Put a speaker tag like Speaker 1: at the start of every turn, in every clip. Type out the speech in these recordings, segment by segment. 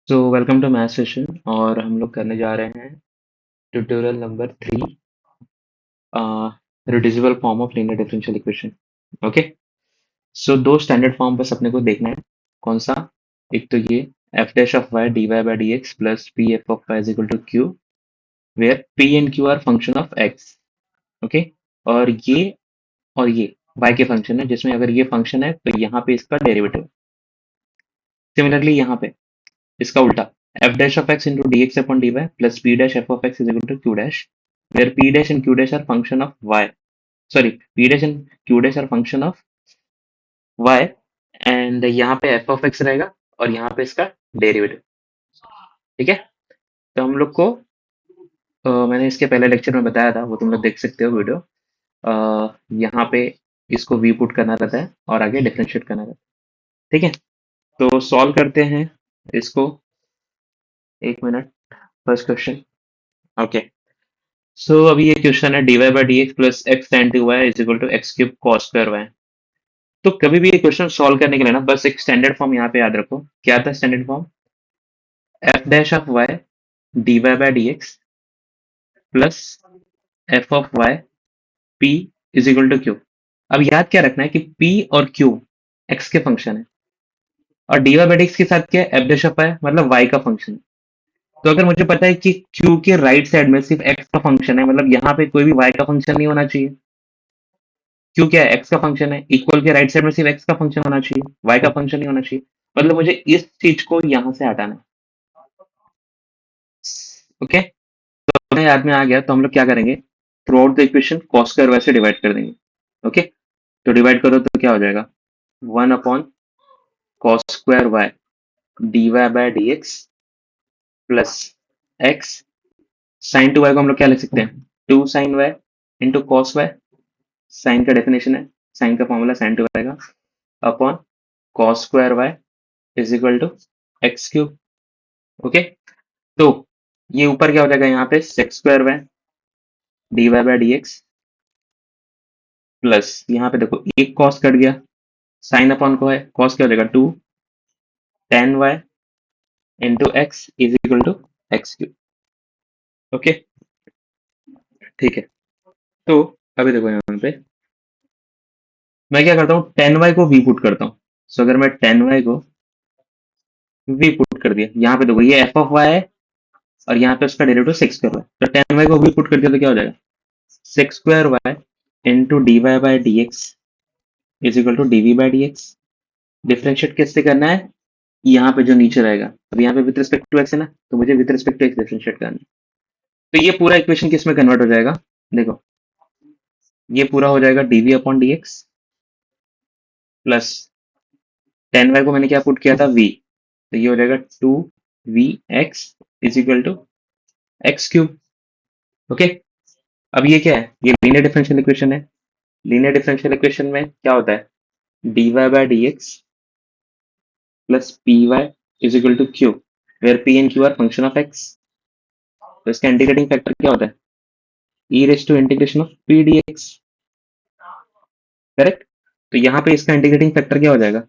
Speaker 1: So welcome to math session और हम लोग करने जा रहे हैं tutorial number 3 reducible form of linear differential equation. Okay. So दो स्टैंडर्ड फॉर्म बस अपने को देखना है। कौन सा? एक तो ये f dash of y d y by d x plus P f of y is equal to Q where P and Q are function of x. Okay. और ये वाई के फंक्शन है, जिसमें अगर ये फंक्शन है तो यहाँ पे इसका डेरिवेटिव। सिमिलरली यहाँ पे इसका उल्टा f dash of x into dx upon dy plus p dash f of x is equal to q dash, where p dash and q dash are function of y. Sorry, p dash and q dash are function of y, and यहाँ पे f of x रहेगा और यहाँ पे इसका derivative. ठीक है। तो हम लोग को मैंने इसके पहले लेक्चर में बताया था, वो तुम लोग देख सकते हो वीडियो। यहाँ पे इसको v पुट करना रहता है और आगे डिफरेंशिएट करना रहता है। ठीक है। तो सॉल्व करते हैं इसको। एक minute. First question. Okay. So अभी ये क्वेश्चन है dy by d x plus x tan two y is equal to x cube cos square y. तो कभी भी ये क्वेश्चन सॉल्व करने के लिए ना बस एक स्टैंडर्ड फॉर्म यहाँ पे याद रखो। क्या था standard form? F dash of y d y by d x plus f of y P is equal to Q. अब याद क्या रखना है कि p और q x के फंक्शन है और dy बाई dx के साथ क्या है? एफ डैश ऑफ वाई मतलब y का फंक्शन है। तो अगर मुझे पता है कि q के राइट साइड में सिर्फ x का फंक्शन है, मतलब यहाँ पे कोई भी y का फंक्शन नहीं होना चाहिए। क्यों क्या है? एक्स का फंक्शन है। इक्वल के राइट साइड में सिर्फ एक्स का फंक्शन होना चाहिए, वाई का फंक्शन नहीं होना चाहिए। मतलब मुझे इस चीज को यहां से हटाना है। ओके। तो याद में आ गया तो हम लोग क्या करेंगे? Throughout the equation cos square y से डिवाइड कर देंगे। ओके। तो डिवाइड करो तो क्या हो जाएगा? 1 upon cos square y d y by d x plus x sine two y को हम लोग क्या लिख सकते हैं? 2 sin y into cos y. Sine का डेफिनेशन है, साइन का फॉर्मूला साइन टू वाई का upon cos square y is equal to x cube. Okay. तो ये ऊपर क्या हो जाएगा? यहाँ पे sec square y d y by d x plus यहाँ पे देखो एक कॉस कट गया, साइन अपॉन को है, कॉस क्या हो जाएगा? 2 tan y into x is equal to x cube. Okay. ठीक है। तो अभी देखो यहाँ पे मैं क्या करता हूँ? टेन वाई को वी पुट करता हूँ। सो अगर मैं टेन वाई को वी पुट कर दिया, यहाँ पे देखो ये एफ ऑफ वाई है और यहाँ पे उसका डेरिवेटिव सिक्स स्क्वायर वाई। तो टेन वाई को वी पुट कर दिया तो क्या हो जाएगा? Sec square y into d y by d x is equal to d v by d x. Differentiate किससे करना है? यहाँ पे जो नीचे रहेगा। अब यहाँ पे विद रिस्पेक्ट टू एक्स है ना, तो मुझे with respect to x differentiate करना है। तो ये पूरा इक्वेशन किस में कन्वर्ट हो जाएगा? देखो ये पूरा हो जाएगा dv upon d x plus tan y को मैंने क्या पुट किया था? वी। तो ये हो जाएगा 2 v x is equal to x cube. Okay. अब ये क्या है? ये लीनियर डिफरेंशियल इक्वेशन है। लीनियर डिफरेंशियल इक्वेशन में क्या होता है? D y by d x plus p y is equal to Q where P and Q are function of x. तो इसका इंटीग्रेटिंग फैक्टर क्या होता है? E raise to integration of p d x. Correct. तो यहाँ पे इसका integrating factor क्या हो जाएगा?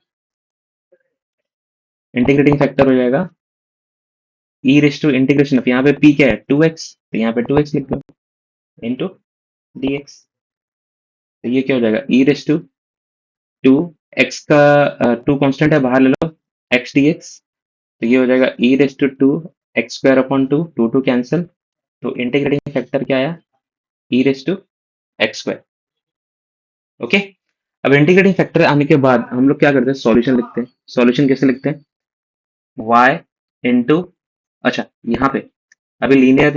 Speaker 1: इंटीग्रेटिंग फैक्टर हो जाएगा e raise to integration of, यहाँ पे पी क्या है? 2x, तो यहाँ पे 2x लिख दो इंटू डी एक्स। तो ये क्या हो जाएगा? ई रेस टू 2x का 2 कांस्टेंट है, बाहर ले लो, x dx। तो ये हो जाएगा e raise to 2 x square upon 2, 2 cancel. तो इंटीग्रेटिंग फैक्टर क्या आया? E raise to x square. Okay. अब इंटीग्रेटिंग फैक्टर आने के बाद हम लोग क्या करते हैं? सॉल्यूशन लिखते हैं। सॉल्यूशन कैसे लिखते हैं? y इंटू, अच्छा यहाँ पे अभी लीनियर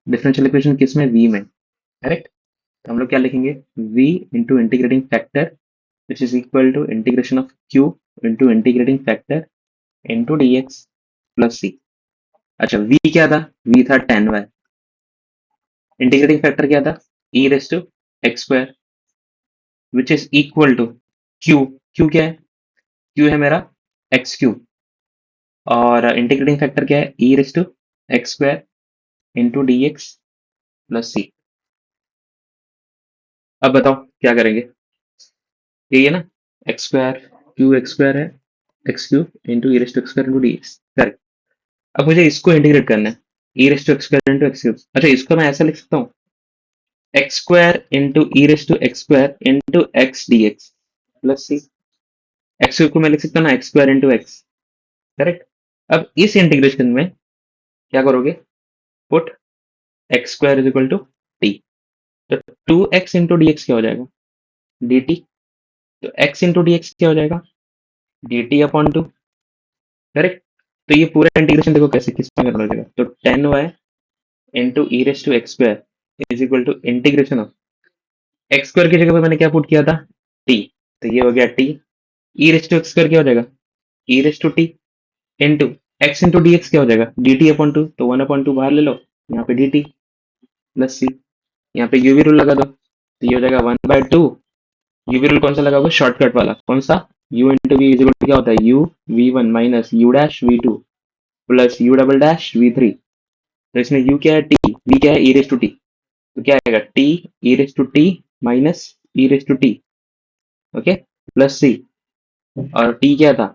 Speaker 1: डिफरेंशियल इक्वेशन किस में? v में। करेक्ट। तो हम लोग क्या लिखेंगे? v into integrating factor which is equal to integration of q into integrating factor into dx plus c। अच्छा v क्या था? v था टेन वाई। इंटीग्रेटिंग फैक्टर क्या था? e raise to x square which is equal to q। q क्या है? q है मेरा एक्स क्यूब और इंटीग्रेटिंग फैक्टर क्या है? e raise to x square into d x plus c. अब बताओ क्या करेंगे? यही है ना, x square, q x square है, x cube into e raise to x square into d x. Correct. अब मुझे इसको इंटीग्रेट करना है, e raise to x square into x cube. अच्छा, इसको मैं ऐसा लिख सकता हूँ, x square into e raise to x square into x d x plus c. X cube को मैं लिख सकता हूँ ना, x square into x, correct. अब इस इंटीग्रेशन में क्या करोगे, put x square is equal to t. तो two x into d x क्या हो जाएगा, डी टी। तो एक्स इंटू डी एक्स क्या हो जाएगा, d t upon to, correct. तो ये पूरा इंटीग्रेशन देखो कैसे किस में करना हो जाएगा, तो tan y into e raise to x square is equal to integration of x square की जगह पे मैंने क्या पुट किया था, टी। तो ये हो गया t, e raise to x square क्या हो जाएगा, e raise to t into x into d x क्या हो जाएगा, डी टी अपॉन टू। तो वन अपॉन टू बाहर ले लो, यहाँ पे डी टी प्लस सी। यहाँ पे यूवी रूल लगा दो, तो ये हो जाएगा one by two. Uv rule कौन सा लगा हुआ, शॉर्टकट वाला, कौन सा, u into v is equal to क्या होता है, u v one minus u dash v two plus u double dash v three. तो इसमें यू क्या है, टी, वी क्या है, ई रेस टू टी। तो क्या आएगा, t e raise to t minus e raise to t, okay, plus c. और टी क्या था,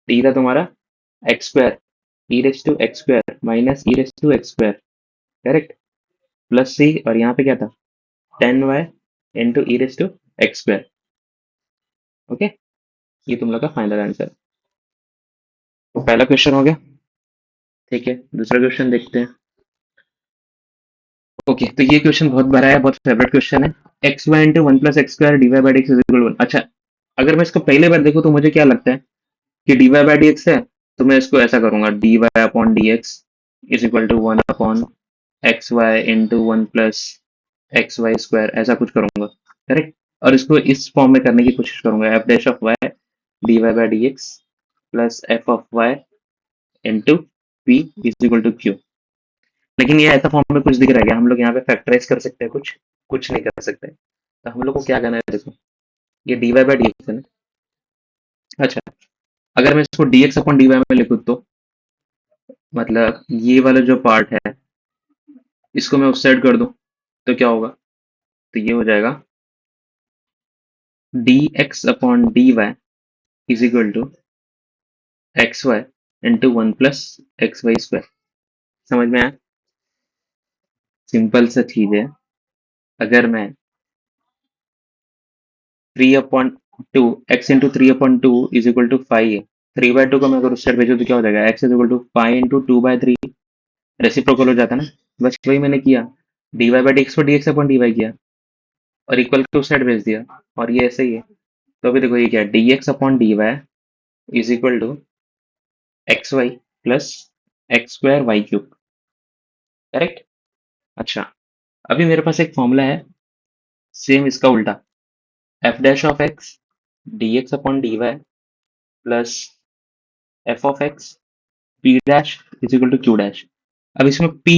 Speaker 1: टी था तुम्हारा x square e raise to x square minus e raise to x square, correct, plus c. और यहाँ पे क्या था, ten y into e raise to x square, okay. ये तुम लोग का फाइनल आंसर। तो पहला क्वेश्चन हो गया, ठीक है। दूसरा क्वेश्चन देखते हैं। ओके, तो ये क्वेश्चन बहुत बड़ा है, बहुत फेवरेट क्वेश्चन है। X y into one plus x square d y by d x is equal to. One, अगर मैं इसको पहले बार देखूँ तो मुझे क्या लगता है कि d y by d x है, तो मैं इसको ऐसा करूंगा, d y upon d x is equal to one upon x y into one plus x y square, ऐसा कुछ करूंगा, करेक्ट। और इसको इस फॉर्म में करने की कोशिश करूंगा, f dash of y d y by d x plus f of y into P is equal to Q. लेकिन ये ऐसा फॉर्म में कुछ दिख रहा है क्या, हम लोग यहाँ पे फैक्टराइज कर सकते हैं, कुछ कुछ नहीं कर सकते। तो हम लोग को क्या करना है, देखो, ये d y by d x है ना। अच्छा, अगर मैं इसको d x upon d y में लिखूँ तो मतलब ये वाला जो पार्ट है इसको मैं उस साइड कर दूं तो क्या होगा, तो ये हो जाएगा d x upon d y is equal to x y into one plus x y square. समझ में आया, सिंपल सा चीज है। अगर मैं three upon two x into three upon two is equal to five है, थ्री बाई टू को मैं अगर उस साइड भेजूँ तो क्या हो जाएगा, x is equal to five into two by three, reciprocal हो जाता है ना। बस वही मैंने किया, d y by d x को d x upon d y किया और इक्वल टू उस साइड भेज दिया, और ये ऐसे ही है। तो अभी देखो ये क्या है, d x upon d y is equal to x y plus x square y cube, correct. अच्छा, अभी मेरे पास एक फॉर्मूला है सेम इसका उल्टा, f dash of x d x upon d y plus f of x P dash is equal to Q dash. अब इसमें P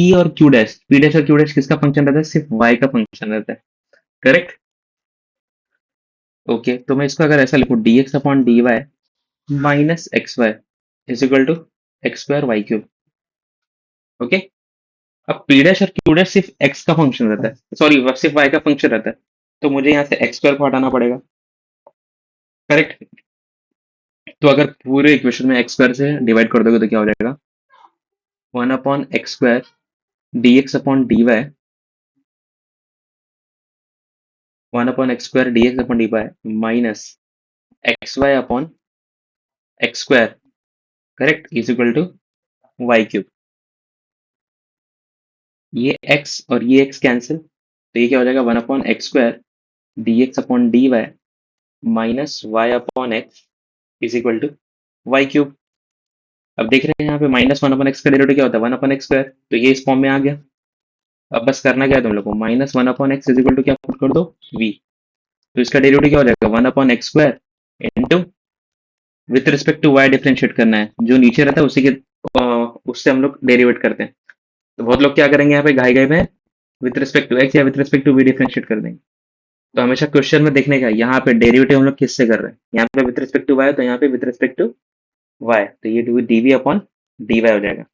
Speaker 1: dash और क्यू डैश किसका फंक्शन रहता है, सिर्फ वाई का फंक्शन रहता है, करेक्ट। ओके, तो मैं इसको अगर ऐसा लिखूं, d x upon d y minus x y is equal to x square y cube, okay. अब पी डैश और क्यू डैश सिर्फ एक्स का फंक्शन रहता है, सॉरी सिर्फ वाई का फंक्शन रहता है, तो मुझे यहाँ से एक्स स्क्वायर को हटाना पड़ेगा, करेक्ट। तो अगर पूरे इक्वेशन में एक्स स्क्वायर से डिवाइड कर दोगे तो क्या हो जाएगा, one upon x square d x upon d y, one upon x square d x upon d y minus x y upon x square, correct, is equal to y cube. ये x और ये x cancel, तो ये क्या हो जाएगा, one upon x square d x upon d y minus y upon x is equal to y cube. अब देख रहे हैं यहाँ पे माइनस वन अपॉन एक्स का डेरिवेटिव क्या होता है, वन अपॉन एक्स स्क्वायर, तो ये इस फॉर्म में आ गया। अब बस करना क्या है तुम लोग को, minus one upon x is equal to क्या पुट कर दो, v। तो इसका डेरिवेटिव क्या हो जाएगा, one upon x square into with respect to y differentiate करना है, जो नीचे रहता है उसी के उससे हम लोग डेरिवेट करते हैं। तो बहुत लोग क्या करेंगे यहाँ पे घाई घाई में विथ रिस्पेक्ट टू एक्स या with respect to v differentiate कर देंगे। तो हमेशा क्वेश्चन में देखने का यहाँ पे डेरिवेटिव हम लोग किससे कर रहे हैं, यहाँ पे विथ रिस्पेक्ट टू y तो यहाँ पे विथ रिस्पेक्ट टू y, तो ये dv अपॉन dy हो जाएगा,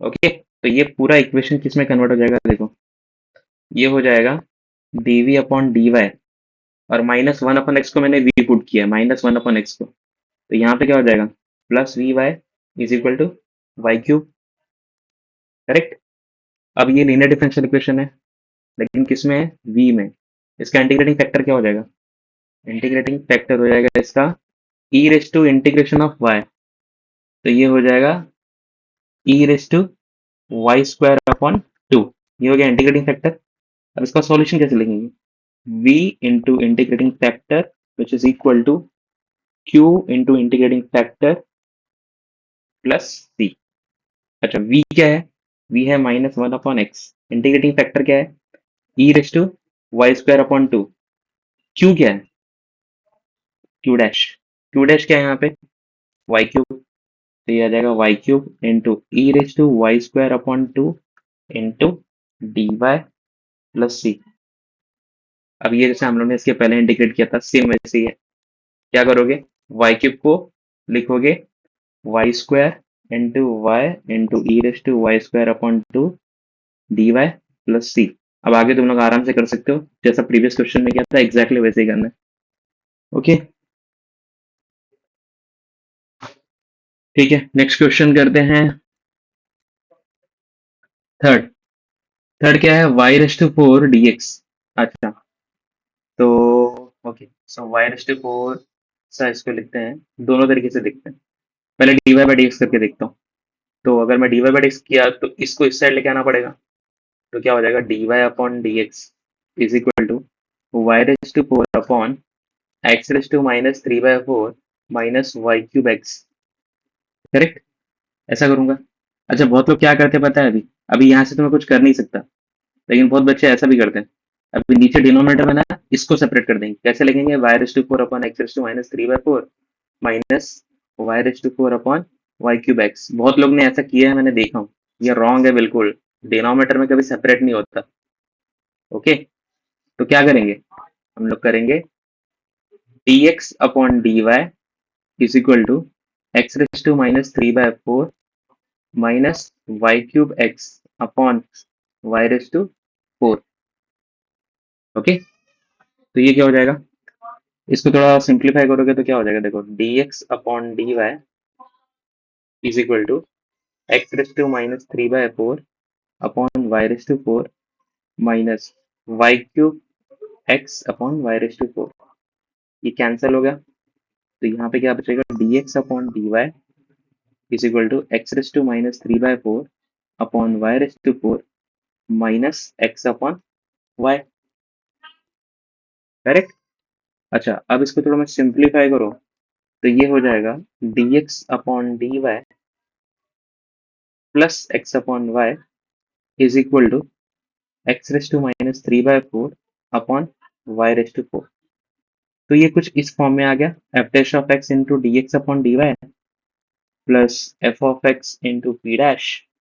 Speaker 1: ओके। तो ये पूरा इक्वेशन किस में कन्वर्ट हो जाएगा, देखो ये हो जाएगा dv अपॉन dy, और माइनस वन अपॉन एक्स को मैंने v पुट किया, माइनस वन अपॉन एक्स को, तो यहाँ पे क्या हो जाएगा, plus v y is equal to y cube, correct. अब ये लीनियर डिफरेंशियल इक्वेशन है, लेकिन किसमें है, v में। इसका इंटीग्रेटिंग फैक्टर क्या हो जाएगा, इंटीग्रेटिंग फैक्टर हो जाएगा इसका e raise to integration of y, तो ये हो जाएगा e raise to y square upon two. ये हो गया इंटीग्रेटिंग फैक्टर। अब इसका सॉल्यूशन कैसे लिखेंगे, v into integrating factor which is equal to q into integrating factor plus c। अच्छा v क्या है, v है -1/x, इंटीग्रेटिंग फैक्टर क्या है, e raise to y square upon two, q क्या है, q डैश, q डैश क्या है यहाँ पे, y क्यूब, तो ये आ जाएगा y cube into e raise to y square upon two into d y plus c. अब ये जैसे हम लोग ने इसके पहले इंटीग्रेट किया था सेम वैसे ही है। क्या करोगे, y क्यूब को लिखोगे y square into y into e raise to y square upon two d y plus c. अब आगे तुम लोग आराम से कर सकते हो, जैसा प्रीवियस क्वेश्चन में किया था एग्जैक्टली वैसे ही करना है। ओके ठीक है, नेक्स्ट क्वेश्चन करते हैं। थर्ड, थर्ड क्या है, y raise to four d x. अच्छा तो okay, so y raise to four सा इसको लिखते हैं, दोनों तरीके से लिखते हैं। पहले d y by d x करके देखता हूँ। तो अगर मैं d y by d x किया तो इसको इस साइड लेके आना पड़ेगा, तो क्या हो जाएगा, d y upon d x is equal to y raise to four upon x raise to -3/4 minus y cube x, correct. ऐसा करूंगा। अच्छा बहुत लोग क्या करते हैं पता है, अभी अभी यहाँ से तो मैं कुछ कर नहीं सकता, लेकिन बहुत बच्चे ऐसा भी करते हैं। अभी नीचे डिनोमिनेटर में ना इसको सेपरेट कर देंगे, कैसे लिखेंगे, y raise to four upon x raise to -3/4 minus y raise to four upon y cube x. बहुत लोग ने ऐसा किया है, मैंने देखा हूँ, ये रॉन्ग है बिल्कुल। डिनोमिनेटर में कभी सेपरेट नहीं होता। ओके, तो क्या करेंगे, हम लोग करेंगे d x upon d y is equal to x raise to -3/4 minus y cube x upon y raise to 4। Okay, तो ये क्या हो जाएगा, इसको थोड़ा सिंप्लीफाई करोगे तो क्या हो जाएगा, देखो d x upon d y is equal to x raise to -3/4 upon y raise to 4 minus y cube x upon y raise to 4। ये कैंसिल हो गया, तो यहाँ पे क्या बचेगा, d x upon d y is equal to x raise to -3/4 upon y raise to 4 minus x upon y, correct. अच्छा अब इसको थोड़ा मैं सिंप्लीफाई करो, तो ये हो जाएगा d x upon d y plus x upon y is equal to x raise to -3/4 upon y raise to 4। तो ये कुछ इस फॉर्म में आ गया, f dash of x into d x upon d y plus f of x into P dash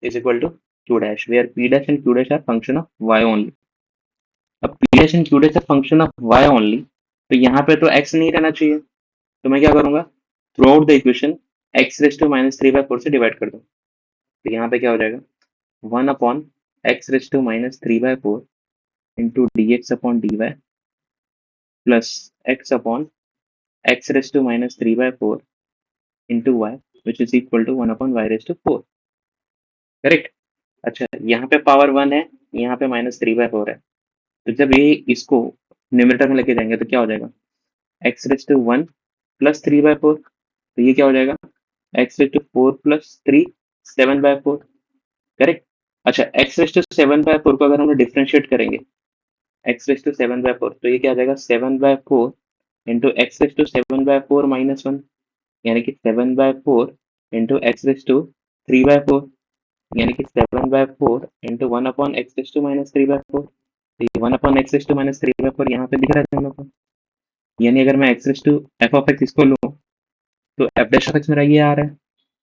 Speaker 1: is equal to Q dash, where P dash and Q dash are function of y only. अब P dash and Q dash are function of y only, तो यहाँ पे तो x नहीं रहना चाहिए, तो मैं क्या करूंगा, throughout the equation x raise to -3/4 से डिवाइड कर दूं, तो यहाँ पे क्या हो जाएगा, 1 upon x raise to -3/4 into d x upon d y plus x upon x raise to -3/4 into y which is equal to 1 upon y raise to 4, correct. अच्छा यहाँ पे पावर 1 है, यहाँ पे -3/4 है, तो जब ये इसको न्यूमरेटर में लेके जाएंगे तो क्या हो जाएगा, एक्स रेस टू 1 प्लस 3/4, तो ये क्या हो जाएगा, x raise to 4 plus 3 7/4, correct. अच्छा एक्स रेस टू 7/4 को अगर हम डिफ्रेंशिएट करेंगे, एक्स रेस टू 7/4, तो ये क्या आ जाएगा, 7/4 इंटू एक्स रेस टू 7/4 -1, यानी कि 7/4 इंटू एक्स रेस टू 3/4, यानी कि 7/4 into 1 upon x raise to -3/4। तो ये 1 अपॉन एक्स रेस टू -3/4 यहाँ पे दिख रहा है हम लोग को, यानी अगर मैं x raise to f of x इसको लूँ तो एफ डैश ऑफ एक्स मेरा ये आ रहा है,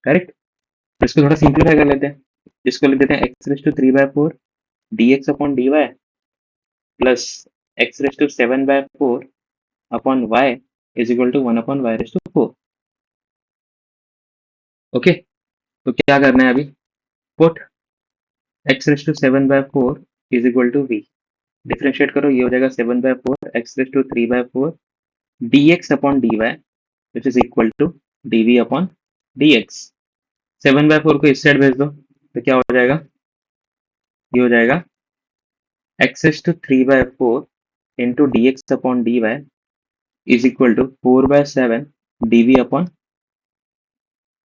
Speaker 1: करेक्ट। तो इसको थोड़ा सिंप्लीफाई कर लेते हैं, इसको लिख देते हैं x raise to 3/4 d x upon d y plus x raise to 7/4 upon y is equal to 1 upon y raise to 4। Okay, तो क्या करना है अभी, put x raise to 7/4 is equal to v, differentiate करो, ये हो जाएगा 7/4 x raise to 3/4 d x upon d y which is equal to d v upon d x. 7/4 को इस साइड भेज दो तो क्या हो जाएगा, ये हो जाएगा x⁴ into d x upon d y is equal to 4/7 dv upon,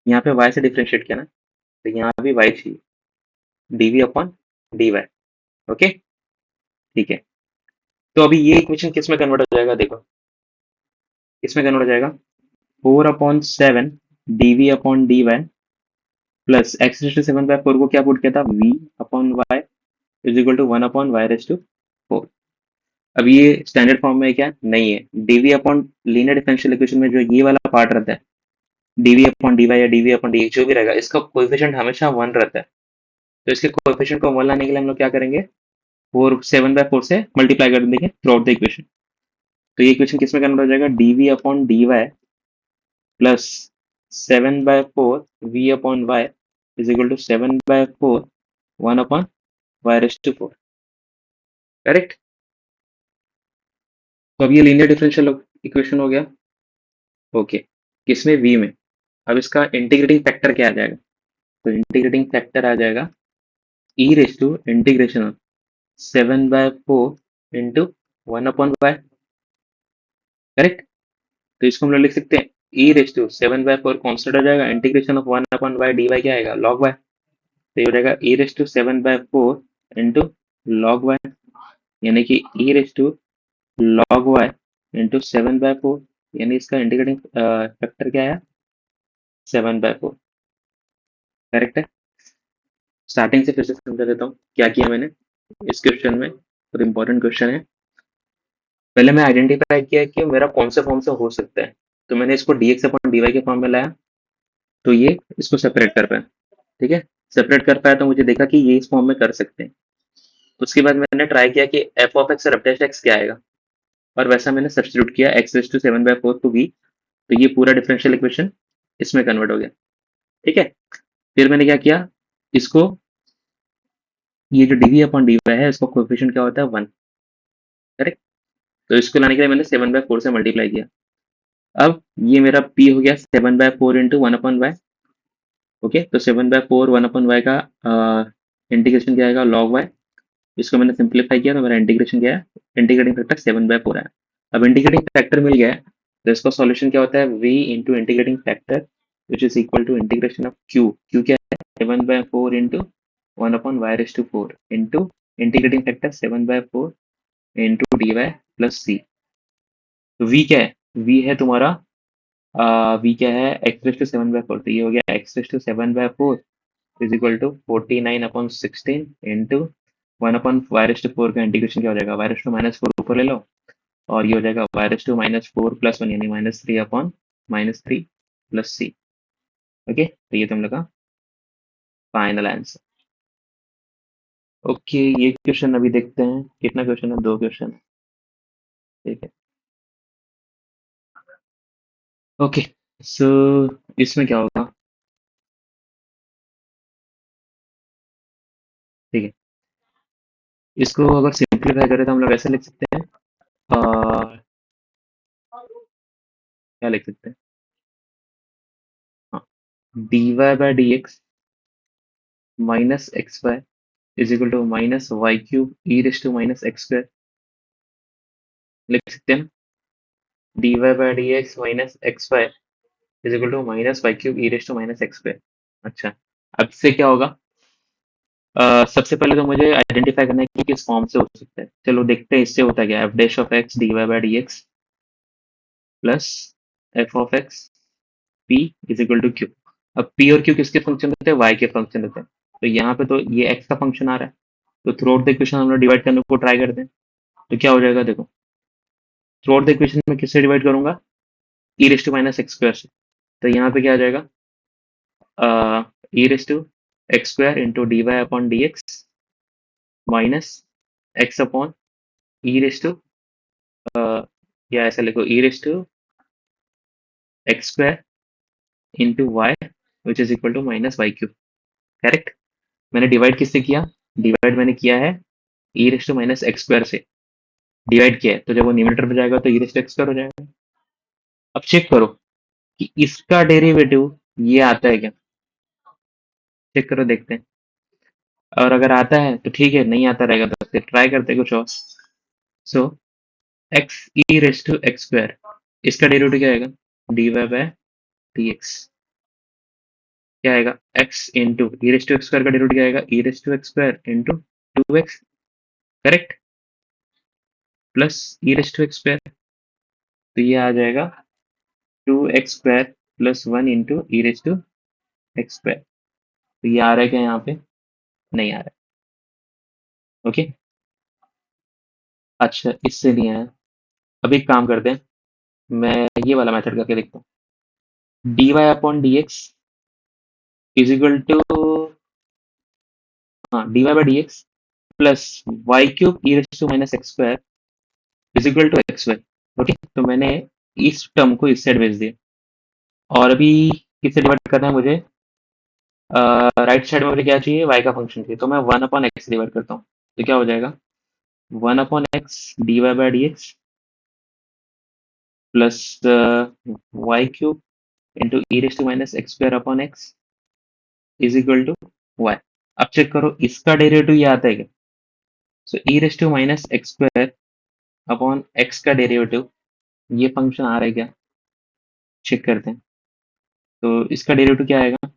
Speaker 1: यहाँ पे y से डिफ्रेंशिएट किया ना तो यहाँ भी y चाहिए, dv अपॉन dy। ओके, ठीक है। तो अभी ये इक्वेशन किस में कन्वर्ट हो जाएगा, देखो किस में कन्वर्ट हो जाएगा, 4/7 dv upon dy plus x⁴ को क्या पुट किया था, v upon y is equal to 1/y⁴। अब ये स्टैंडर्ड फॉर्म में क्या नहीं है, dv upon linear differential equation में जो ये वाला पार्ट रहता है, dv अपॉन dy या dv अपॉन dx जो भी रहेगा, इसका कोएफिशिएंट हमेशा 1 रहता है। तो इसके कोएफिशिएंट को 1 लाने के लिए हम लोग क्या करेंगे, 7/4 से मल्टीप्लाई कर देंगे थ्रू आउट द इक्वेशन। तो ये इक्वेशन किस में कन्वर्ट हो जाएगा, dv upon dy plus 7/4 v upon y is equal to 7/4 1 upon y⁴। Correct. तो अब ये लीनियर डिफरेंशियल इक्वेशन हो गया। ओके, किसमें, v में। अब इसका इंटीग्रेटिंग फैक्टर क्या आ जाएगा, तो इंटीग्रेटिंग फैक्टर आ जाएगा e raise to integration of 7/4 into 1 upon y। Correct. तो इसको हम लोग लिख सकते हैं e रेज टू 7/4 कॉन्स्टेंट हो जाएगा, integration of 1 upon y dy क्या आएगा, log y। तो ये हो जाएगा e raise to 7/4 into log y, यानी कि e raise to log y into 7/4, यानी इसका इंटीग्रेटिंग फैक्टर क्या है, 7/4। करेक्ट है। स्टार्टिंग से फिर से समझा देता हूँ क्या किया मैंने इस क्वेश्चन में, और इम्पोर्टेंट क्वेश्चन है। पहले मैं आइडेंटिफाई किया कि मेरा कौन से फॉर्म से हो सकता है, तो मैंने इसको dx अपॉन dy के फॉर्म में लाया, तो ये इसको सेपरेट कर पाया। ठीक है, सेपरेट कर पाया तो मुझे देखा कि ये इस फॉर्म में कर सकते हैं। उसके बाद मैंने ट्राई किया कि एफ ऑफ एक्स और एफ डैश एक्स क्या आएगा, और वैसा मैंने सब्स्टिट्यूट किया x⁴ टू v, तो ये पूरा डिफरेंशियल इक्वेशन इसमें कन्वर्ट हो गया। ठीक है, फिर मैंने क्या किया, इसको, ये जो dv अपॉन dy है इसका कोएफिशिएंट क्या होता है, 1। करेक्ट। तो इसको लाने के लिए मैंने 7/4 से मल्टीप्लाई किया। अब ये मेरा p हो गया 7/4 इंटू 1 अपॉन y। ओके, तो 7/4 1 अपॉन y का इंटीग्रेशन क्या आएगा, log y। इसको मैंने सिंप्लीफाई किया तो मेरा इंटीग्रेशन क्या है, इंटीग्रेटिंग फैक्टर 7/4 है। अब इंटीग्रेटिंग फैक्टर मिल गया है, तो इसका सॉल्यूशन क्या होता है, v into integrating factor which is equal to integration of q क्या है, 7/4 into 1 upon y⁴ into integrating factor 7/4 into dy plus c। तो v क्या है, v है तुम्हारा, v क्या है, x⁴, तो ये हो गया x⁴ is equal to 49 upon 16 into 1 upon y⁴ का इंटीग्रेशन क्या हो जाएगा, y⁻4 ऊपर ले लो, और ये हो जाएगा y⁻4 प्लस 1 यानी -3 अपॉन -3 प्लस c। ओके, तो ये तुम लोग का फाइनल आंसर। ओके, ये क्वेश्चन अभी देखते हैं, कितना क्वेश्चन है, 2 क्वेश्चन है। ठीक है, ओके, सो इसमें क्या होगा, ठीक है, इसको अगर सिंप्लीफाई करें तो हम लोग ऐसे लिख सकते हैं, क्या लिख सकते हैं, हाँ, dy/dx minus x y is equal to minus y³ e⁻x², लिख सकते हैं ना, dy/dx minus x y is equal to minus y³ e⁻x²। अच्छा, अब से क्या होगा, सबसे पहले तो मुझे आइडेंटिफाई करना है कि किस फॉर्म से हो सकता है। चलो देखते हैं इससे होता क्या है, f dash of x dy/dx plus f of x p is equal to q। अब p और q किसके फंक्शन होते हैं, y के फंक्शन होते हैं। तो यहाँ पे तो ये x का फंक्शन आ रहा है, तो थ्रू आउट द इक्वेशन हम लोग डिवाइड करने को ट्राई करते हैं। तो क्या हो जाएगा, देखो थ्रू आउट द इक्वेशन में किससे डिवाइड करूंगा, e⁻x² से। तो यहाँ पे क्या आ जाएगा, e⁻x² into dy upon dx minus x upon e raise to, या ऐसा लिखो e⁻x² into y which is equal to minus y³। Correct. मैंने डिवाइड किससे किया, डिवाइड मैंने किया है e⁻x² से डिवाइड किया है, तो जब वो न्यूमरेटर में जाएगा तो e⁻x² हो जाएगा। अब चेक करो कि इसका डेरिवेटिव ये आता है क्या, चेक करो, देखते हैं। और अगर आता है तो ठीक है, नहीं आता रहेगा तो फिर ट्राई करते हैं कुछ और। So x e raise to x square, इसका डेरिवेटिव क्या आएगा? D y by d x. क्या आएगा? X into e raise to x square का डेरिवेटिव क्या आएगा? E raise to x square into two x, correct, plus e raise to x square, तो ये आ जाएगा two x square plus one into e raise to x square. तो ये आ रहा है क्या यहाँ पे? नहीं आ रहा है। ओके, अच्छा इससे नहीं आया। अब एक काम करते हैं, मैं ये वाला मेथड करके देखता हूँ। D y upon d x is equal to, हाँ, d y by d x plus y cube e raise to minus x square is equal to x y. Okay, तो मैंने इस टर्म को इस साइड भेज दिया, और अभी किससे डिवाइड करना है मुझे? राइट साइड में मुझे क्या चाहिए? वाई का फंक्शन चाहिए, तो मैं वन अपॉन एक्स डिवाइड करता हूँ। तो क्या हो जाएगा? One upon x d y by d x plus y cube into e raise to minus x square upon x is equal to y. अब चेक करो इसका डेरिवेटिव ये आता है क्या? So e raise to minus x square upon x का derivative, ये function आ रहा है क्या? चेक करते हैं। तो इसका डेरिवेटिव क्या आएगा?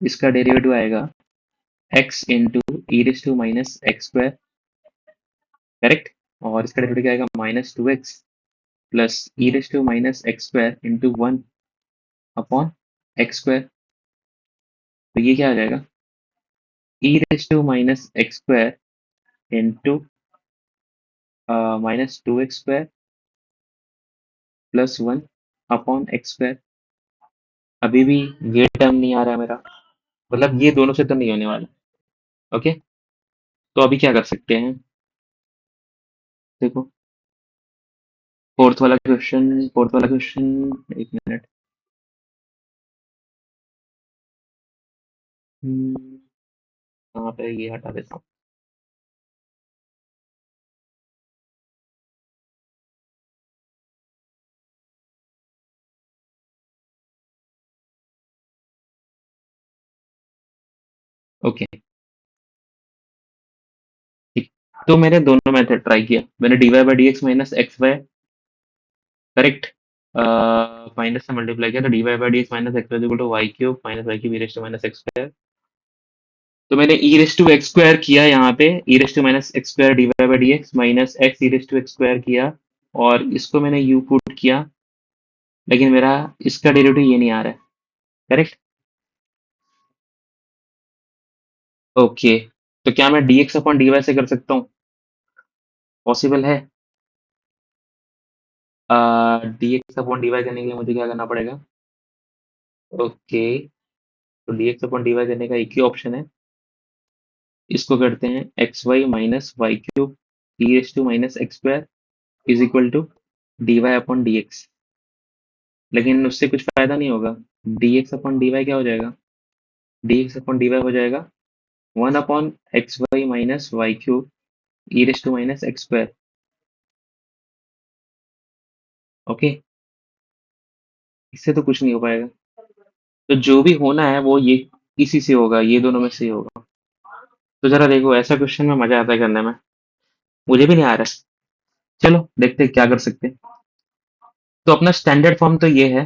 Speaker 1: इसका डेरिवेटिव आएगा x into e raise to minus x square, correct, और इसका डेरिवेटिव क्या आएगा? Minus two x plus e raise to minus x square into one upon x square. तो ये क्या आ जाएगा? E raise to minus x square into minus two x square plus one upon x square. अभी भी ये term नहीं आ रहा है मेरा, मतलब ये दोनों से तो नहीं होने वाला। ओके, तो अभी क्या कर सकते हैं? देखो, फोर्थ वाला क्वेश्चन, एक मिनट। कहाँ पे ये हटा देता हूँ। ओके, ठीक। तो मैंने दोनों मेथड ट्राई किया, मैंने d y by d x minus x y, correct, minus से मल्टीप्लाई किया, तो d y by d x minus x y equal to y cube minus y cube e raise to minus x square. तो मैंने e raise to x square किया यहाँ पे, e raise to minus x square d y by d x minus x e raise to x square किया, और इसको मैंने you put किया, लेकिन मेरा इसका डेरिवेटिव ये नहीं आ रहा है, करेक्ट। ओके, तो क्या मैं d x upon d y से कर सकता हूँ? पॉसिबल है। D x upon d y करने के लिए मुझे क्या करना पड़ेगा? ओके, तो d x upon d y करने का एक ही ऑप्शन है, इसको करते हैं x y minus y cube e s to minus x square is equal to d y upon d x. लेकिन उससे कुछ फायदा नहीं होगा, d x upon d y क्या हो जाएगा? D x upon d y हो जाएगा one upon x y minus y cube e raise to minus x square. Okay, इससे तो कुछ नहीं हो पाएगा, तो जो भी होना है वो ये इसी से होगा, ये दोनों में से ही होगा। तो जरा देखो, ऐसा क्वेश्चन में मजा आता है करने में, मुझे भी नहीं आ रहा है। चलो देखते हैं क्या कर सकते हैं। तो अपना स्टैंडर्ड फॉर्म तो ये है,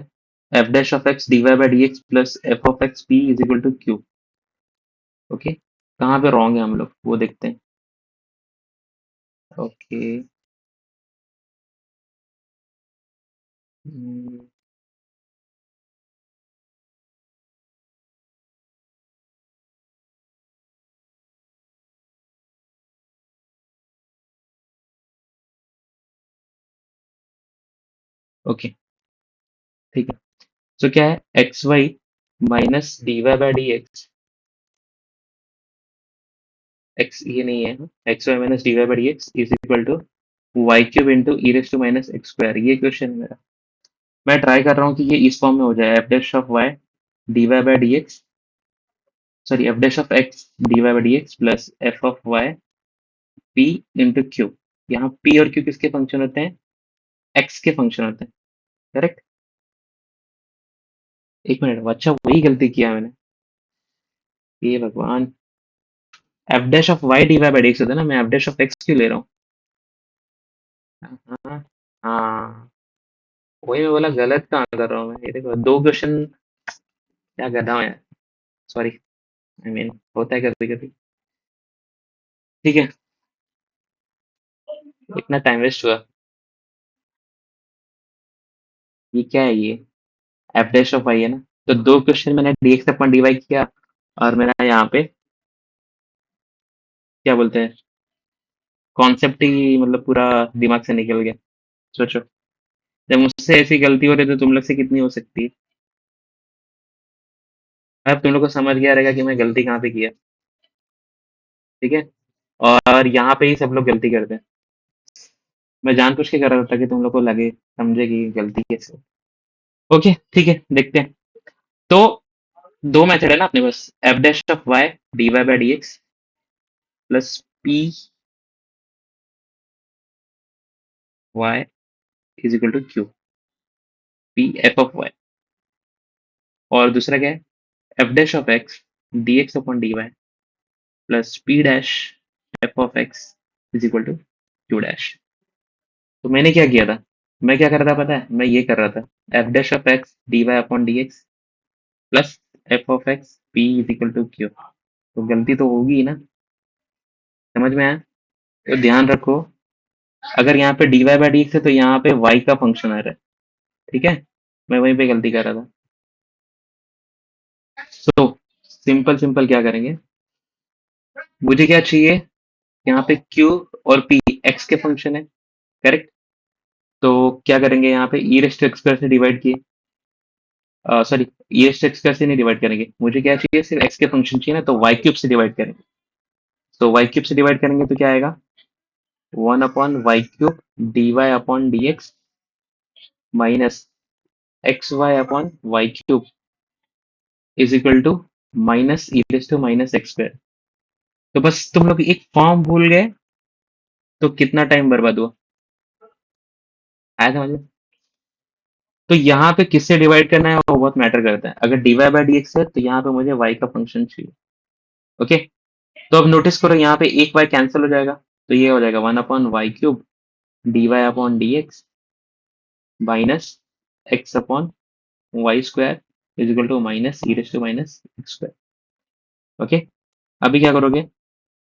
Speaker 1: f dash of x d y by d x plus f of x p is equal to q. Okay, कहाँ पे रॉन्ग है हम लोग वो देखते हैं। ओके, ओके, ठीक है। तो क्या है? X y minus d y by d x, x ये नहीं है, x y minus d y by d x is equal to y cube into e raise to minus x square, ये question है मेरा। मैं ट्राई कर रहा हूँ कि ये इस फॉर्म में हो जाए, f dash of y d y by d x, sorry f dash of x d y by d x plus f of y p into q. यहाँ पी और क्यू किसके फंक्शन होते हैं? एक्स के function होते हैं, correct. एक minute, अच्छा वही गलती किया मैंने। ये भगवान, f dash of y d y by d x होता है ना, मैं एफ डैश ऑफ एक्स क्यों ले रहा हूँ? हाँ हाँ, वही मैं बोला, गलत कहाँ कर रहा हूँ मैं? ये देखो, दो क्वेश्चन क्या कर रहा हूँ यार, सॉरी, आई मीन होता है कभी कभी। ठीक है, इतना टाइम वेस्ट हुआ। ये क्या है ये? एफ डैश ऑफ वाई है ना, तो दो क्वेश्चन मैंने d x upon d y किया, और मेरा यहाँ पे क्या बोलते हैं, कॉन्सेप्ट ही मतलब पूरा दिमाग से निकल गया। सोचो, जब मुझसे ऐसी गलती हो रही है तो तुम लोग से कितनी हो सकती है? अब तुम लोग को समझ गया रहेगा कि मैं गलती कहाँ पे किया। ठीक है, और यहाँ पे ही सब लोग गलती करते हैं। मैं जानबूझ के कर रहा था कि तुम लोग को लगे, समझे कि गलती कैसे। ओके ठीक है, देखते हैं। तो दो मेथड है ना अपने पास, f dash of y d y by d x plus p y is equal to q, p f of y. और दूसरा क्या है, f dash of x d x upon d y plus p dash f of x is equal to Q dash. तो मैंने क्या किया था, मैं क्या कर रहा था पता है, मैं ये कर रहा था, f dash of x d y upon d x plus f of x p is equal to q. तो गलती तो होगी ही ना, समझ में आया? तो ध्यान रखो, अगर यहाँ पे d y by d x है तो यहाँ पे वाई का फंक्शन आ रहा है। ठीक है, मैं वहीं पे गलती कर रहा था। सो सिंपल सिंपल क्या करेंगे, मुझे क्या चाहिए, यहाँ पे q और p x के फंक्शन है, करेक्ट? तो क्या करेंगे, यहाँ पे ई रेस्ट एक्स से डिवाइड किए, सॉरी, ई रेस्ट एक्स से नहीं डिवाइड करेंगे, मुझे क्या चाहिए, सिर्फ x के फंक्शन चाहिए ना, तो वाई क्यूब से डिवाइड करेंगे। तो वाई क्यूब से डिवाइड करेंगे तो क्या आएगा, 1/y³ dy upon dx minus xy/y³ is equal to minus e raise to minus x square. तो बस तुम लोग एक फॉर्म भूल गए, तो कितना टाइम बर्बाद हुआ, आया समझ में? तो यहाँ पे किससे डिवाइड करना है वो बहुत मैटर करता है। अगर dy बाई डी एक्स है तो यहाँ पे मुझे y का फंक्शन चाहिए। ओके, तो अब नोटिस करो, यहाँ पे एक y कैंसिल हो जाएगा, तो ये हो जाएगा 1/y³ dy upon d x minus x upon y square is equal to minus e raise to minus x square. Okay, अभी क्या करोगे,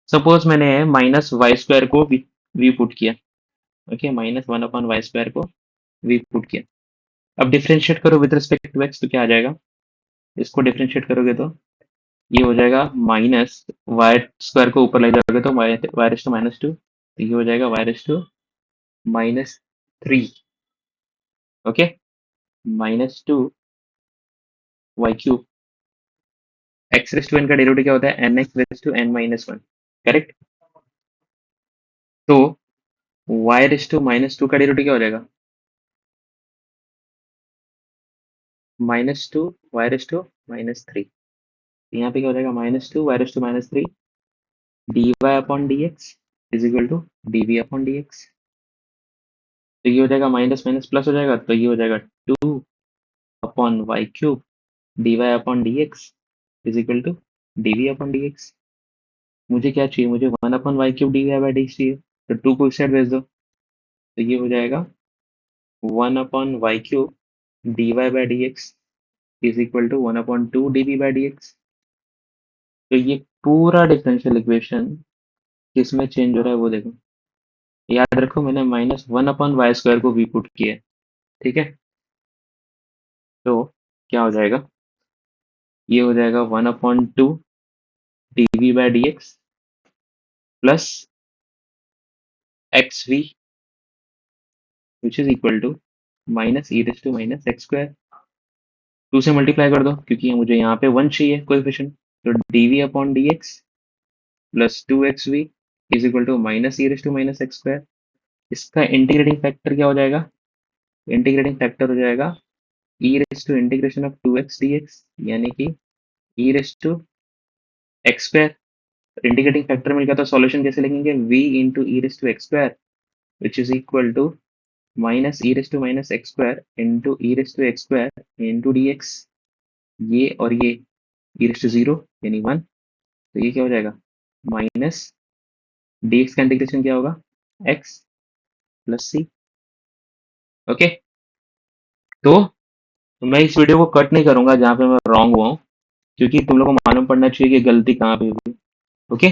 Speaker 1: सपोज मैंने माइनस वाई स्क्वायर को वी पुट किया। ओके, माइनस 1/y² को वी पुट किया। अब differentiate करो विद रिस्पेक्ट टू एक्स, तो क्या आ जाएगा, इसको डिफरेंशिएट करोगे तो ये हो जाएगा माइनस वाई स्क्वायर को ऊपर ले जाओगे तो y raise to minus two, तो ये हो जाएगा y raise to minus three. Okay, -2 y³ x raise to n का डेरिवेटिव क्या होता है, n x raise to n minus one, correct? तो y raise to minus two का डेरिवेटिव क्या हो जाएगा, -2 y raise to minus three. यहाँ पे क्या हो जाएगा, -2 y raise to minus three d y upon d x is equal to d v upon d x. तो ये हो जाएगा माइनस माइनस प्लस हो जाएगा, तो ये हो जाएगा 2/y³ dy upon d x is equal to d v upon d x. मुझे क्या चाहिए, मुझे 1/y³ d y by d x चाहिए, तो 2 को इस साइड भेज दो, तो ये हो जाएगा 1/y³ dy by d x is equal to 1/2 d v by d x. तो ये पूरा डिफरेंशियल इक्वेशन किसमें चेंज हो रहा है वो देखो, याद रखो मैंने -1/y² को वी पुट किया है। ठीक है, तो क्या हो जाएगा, ये हो जाएगा 1/2 d v by d x plus x v which is equal to minus e raise to minus x square. Two से मल्टीप्लाई कर दो क्योंकि मुझे यहाँ पे वन चाहिए कोएफिशिएंट, तो d v upon d x plus two x v is equal to minus e raise to minus x square. इसका इंटीग्रेटिंग फैक्टर क्या हो जाएगा, इंटीग्रेटिंग फैक्टर हो जाएगा e raise to integration of two x d x, यानी कि e raise to x square. Integrating factor मिल गया तो सॉल्यूशन कैसे लिखेंगे, v into e raise to x square which is equal to minus e raise to minus x square into e raise to x square into d x. ये और ये e raise to zero यानी one, तो ये क्या हो जाएगा, minus d x का इंटीग्रेशन क्या होगा, एक्स प्लस सी। ओके, तो मैं इस वीडियो को कट नहीं करूंगा जहां पे मैं रॉन्ग हुआ हूँ, क्योंकि तुम लोग को मालूम पड़ना चाहिए कि गलती कहाँ पे हुई। ओके,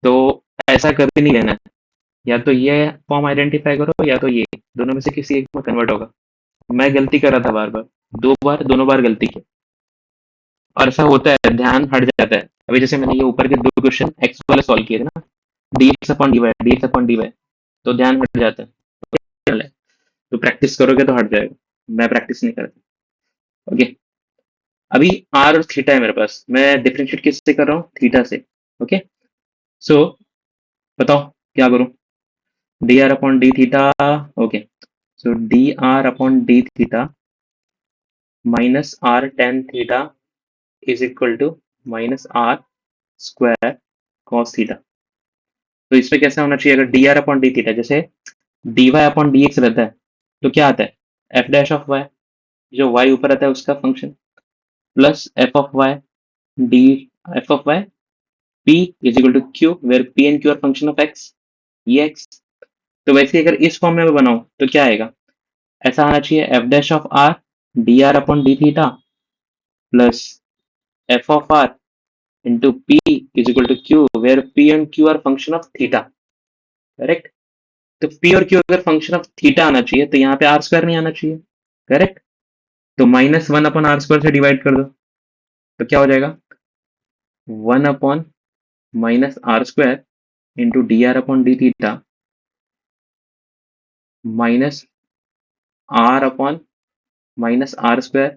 Speaker 1: तो ऐसा कभी नहीं लेना है, या तो ये फॉर्म आइडेंटिफाई करो या तो ये, दोनों में से किसी एक में कन्वर्ट होगा। मैं गलती कर रहा था बार बार, दो बार दोनों बार गलती की, और ऐसा होता है, ध्यान हट जाता है। अभी जैसे मैंने ये ऊपर के दो क्वेश्चन एक्स वाले सॉल्व किए थे ना, d x upon d y, तो ध्यान हट जाता है। चल है, तो प्रैक्टिस करोगे तो हट जाएगा, मैं प्रैक्टिस नहीं करता। ओके, अभी आर और थीटा है मेरे पास, मैं डिफरेंशिएट किससे कर रहा हूँ, थीटा से। ओके, सो बताओ क्या करूँ, d r upon d theta. Okay, so d r upon d theta minus r tan theta is equal to minus r square cos theta. तो इसमें कैसा होना चाहिए, अगर d r upon d theta, जैसे d y upon d x रहता है, तो क्या आता है, एफ डैश ऑफ वाई, जो वाई ऊपर आता है उसका function, plus f of y d f of y P is equal to Q, where P and Q are function of x, ये एक्स। तो वैसे अगर इस फॉर्म में मैं बनाऊं तो क्या आएगा, ऐसा आना चाहिए, f dash of r d r upon d theta plus f of r into P is equal to Q, where P and Q are function of theta. Correct, तो पी और क्यू अगर फंक्शन ऑफ थीटा आना चाहिए तो यहाँ पे are square नहीं आना चाहिए। करेक्ट, तो minus one upon r square से डिवाइड कर दो, तो क्या हो जाएगा, one upon minus r square into d r upon d theta minus r upon minus r square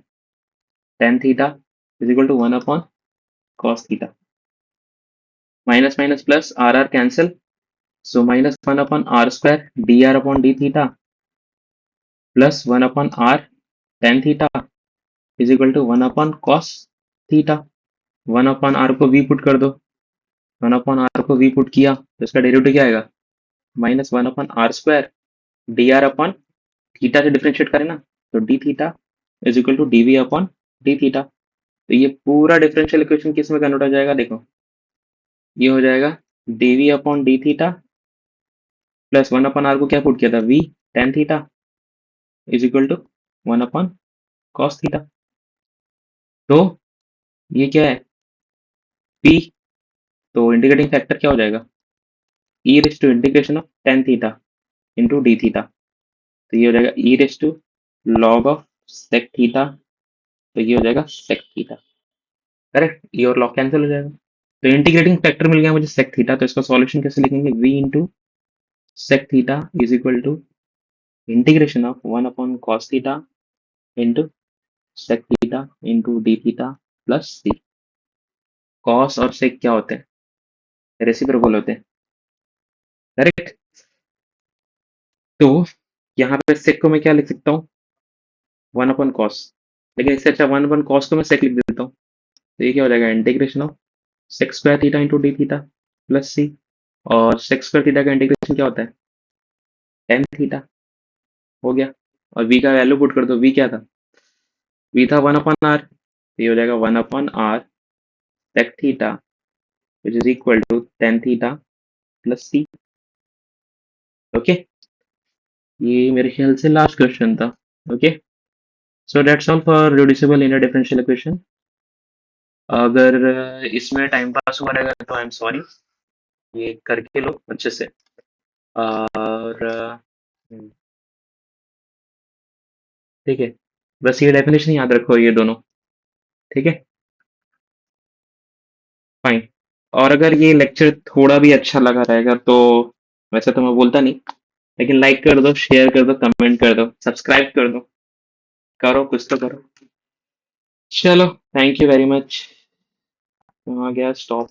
Speaker 1: tan theta is equal to one upon cos theta. Minus minus plus r cancel, so minus one upon r square d r upon d theta plus one upon r tan theta is equal to one upon cos theta. One upon r को v put कर दो, one upon r को v put किया तो इसका derivative क्या आएगा, minus one upon r square d r upon theta से डिफ्रेंशिएट करें ना, तो d theta is equal to d v upon d theta. तो ये पूरा डिफरेंशियल इक्वेशन किस में कन्वर्ट हो जाएगा, देखो ये हो जाएगा d v upon d theta plus one upon r को क्या पुट किया था, v tan theta is equal to one upon cos theta. तो ये क्या है, पी, तो इंटीग्रेटिंग फैक्टर क्या हो जाएगा, e raise to integration of tan theta into d theta, तो ये हो जाएगा e raise to log of sec theta, तो ये हो जाएगा सेक थीटा। करेक्ट, ये और लॉग कैंसिल हो जाएगा, तो इंटीग्रेटिंग फैक्टर मिल गया मुझे सेक थीटा। तो इसका सॉल्यूशन कैसे लिखेंगे, v into sec theta is equal to integration of one upon cos theta into sec theta into d theta plus c. Cos और सेक क्या होते हैं, रेसिप्रोकल होते हैं। करेक्ट, तो यहाँ पे सेक को मैं क्या लिख सकता हूँ, वन अपॉन कॉस, लेकिन इससे अच्छा वन अपॉन कॉस को मैं सेक लिख देता हूँ। तो ये क्या हो जाएगा, integration of sec square theta into d theta plus c, और सेक स्क्वायर थीटा का इंटीग्रेशन क्या होता है, टेन थीटा, हो गया। और v का वैल्यू पुट कर दो, v क्या था, v था वन अपॉन आर, ये हो जाएगा one upon r sec theta which is equal to tan theta plus c. Okay, ये मेरे ख्याल से लास्ट क्वेश्चन था। Okay, so that's all for reducible linear differential equation. अगर इसमें टाइम पास हुआ रहेगा तो आई एम सॉरी, ये करके लो अच्छे से। और ठीक है, बस ये डेफिनेशन याद रखो ये दोनों, ठीक है, फाइन। और अगर ये लेक्चर थोड़ा भी अच्छा लगा रहेगा तो, वैसे तो मैं बोलता नहीं, लेकिन लाइक कर दो, शेयर कर दो, कमेंट कर दो, सब्सक्राइब कर दो, करो कुछ तो करो। चलो, थैंक यू वेरी मच। आ गया स्टॉप।